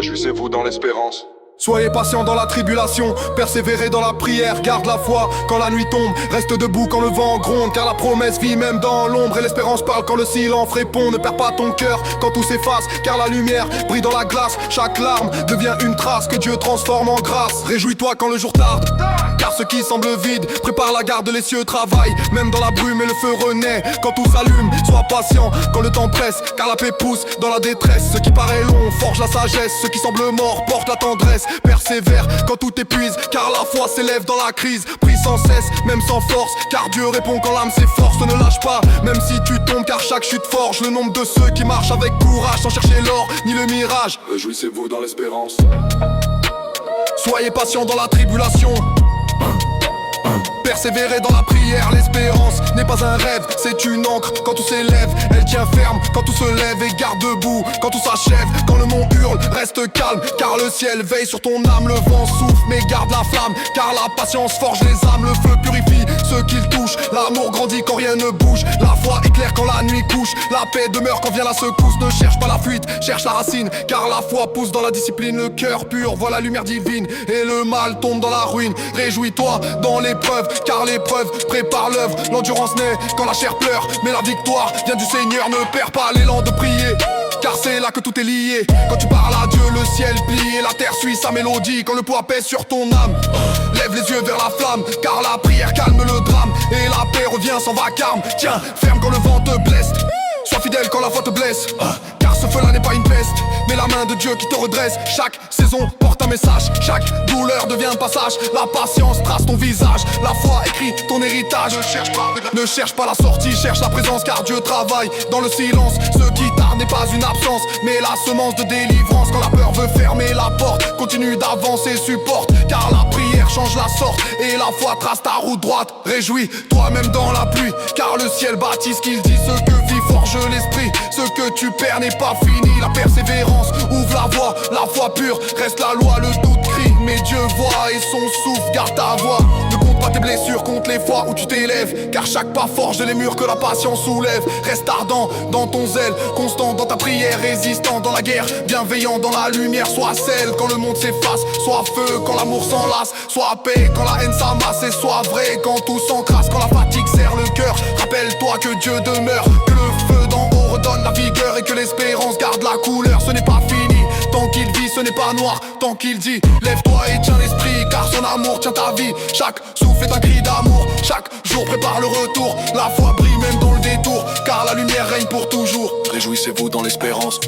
Réjouissez-vous dans l'espérance. Soyez patient dans la tribulation, persévérez dans la prière, garde la foi quand la nuit tombe, reste debout quand le vent gronde, car la promesse vit même dans l'ombre et l'espérance parle quand le silence répond. Ne perds pas ton cœur quand tout s'efface, car la lumière brille dans la glace, chaque larme devient une trace que Dieu transforme en grâce. Réjouis-toi quand le jour tarde, car ce qui semble vide prépare la garde, les cieux travaillent, même dans la brume et le feu renaît quand tout s'allume. Sois patient quand le temps presse, car la paix pousse dans la détresse. Ce qui paraît long forge la sagesse, ce qui semble mort porte la tendresse. Persévère quand tout épuise, car la foi s'élève dans la crise. Prie sans cesse, même sans force, car Dieu répond quand l'âme s'efforce. Ne lâche pas, même si tu tombes, car chaque chute forge le nombre de ceux qui marchent avec courage, sans chercher l'or ni le mirage. Réjouissez-vous dans l'espérance. Soyez patient dans la tribulation, persévérez dans la prière, l'espérance n'est pas un rêve, c'est une encre quand tout s'élève. Elle tient ferme quand tout se lève et garde debout quand tout s'achève. Quand le monde hurle, reste calme, car le ciel veille sur ton âme. Le vent souffle mais garde la flamme, car la patience forge les âmes. Le feu purifie ceux qu'il touche, l'amour grandit quand rien ne bouge. La foi éclaire quand la nuit couche, la paix demeure quand vient la secousse. Ne cherche pas la fuite, cherche la racine, car la foi pousse dans la discipline. Le cœur pur voit la lumière divine et le mal tombe dans la ruine. Réjouis-toi dans l'épreuve, car l'épreuve prépare l'œuvre. L'endurance naît quand la chair pleure, mais la victoire vient du Seigneur. Ne perds pas l'élan de prier, car c'est là que tout est lié. Quand tu parles à Dieu, le ciel plie et la terre suit sa mélodie. Quand le poids pèse sur ton âme, lève les yeux vers la flamme, car la prière calme le drame et la paix revient sans vacarme. Tiens, ferme quand le vent te blesse, sois fidèle quand la foi te blesse, car ce feu-là n'est pas une peste, mais la main de Dieu qui te redresse. Chaque saison porte un message, chaque douleur devient un passage. La patience trace ton visage, la foi écrit ton héritage. Ne cherche pas la sortie, cherche la présence, car Dieu travaille dans le silence. Ce qui tarde n'est pas une absence, mais la semence de délivrance. Quand la peur veut fermer la porte, continue d'avancer, supporte, car la prière change la sorte et la foi trace ta route droite. Réjouis-toi même dans la pluie, car le ciel bâtit ce qu'il dit. Ce que vit forge l'esprit, ce que tu perds n'est pas fini. La persévérance ouvre la voie, la foi pure reste la loi. Le doute crie, mais Dieu voit et son souffle garde ta voix. Ne compte pas tes blessures, compte les fois où tu t'élèves, car chaque pas forge les murs que la patience soulève. Reste ardent dans ton zèle, constant dans ta prière, résistant dans la guerre, bienveillant dans la lumière. Sois sel quand le monde s'efface, sois feu quand l'amour s'enlace, sois paix quand la haine s'amasse, et sois vrai quand tout s'encrasse. Quand la fatigue serre le cœur, rappelle-toi que Dieu demeure, que le feu d'en haut redonne la vigueur et que l'espérance garde la couleur. Ce n'est pas fini, tant qu'il vit ce n'est pas noir, tant qu'il dit lève-toi et tiens l'esprit, car son amour tient ta vie. Chaque souffle est un cri d'amour, chaque jour prépare le retour. La foi brille même dans le détour, car la lumière règne pour toujours. Réjouissez-vous dans l'espérance.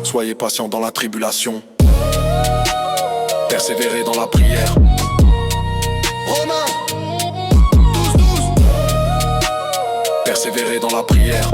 Soyez patient dans la tribulation, persévérez dans la prière. Romains 12-12, persévérez dans la prière.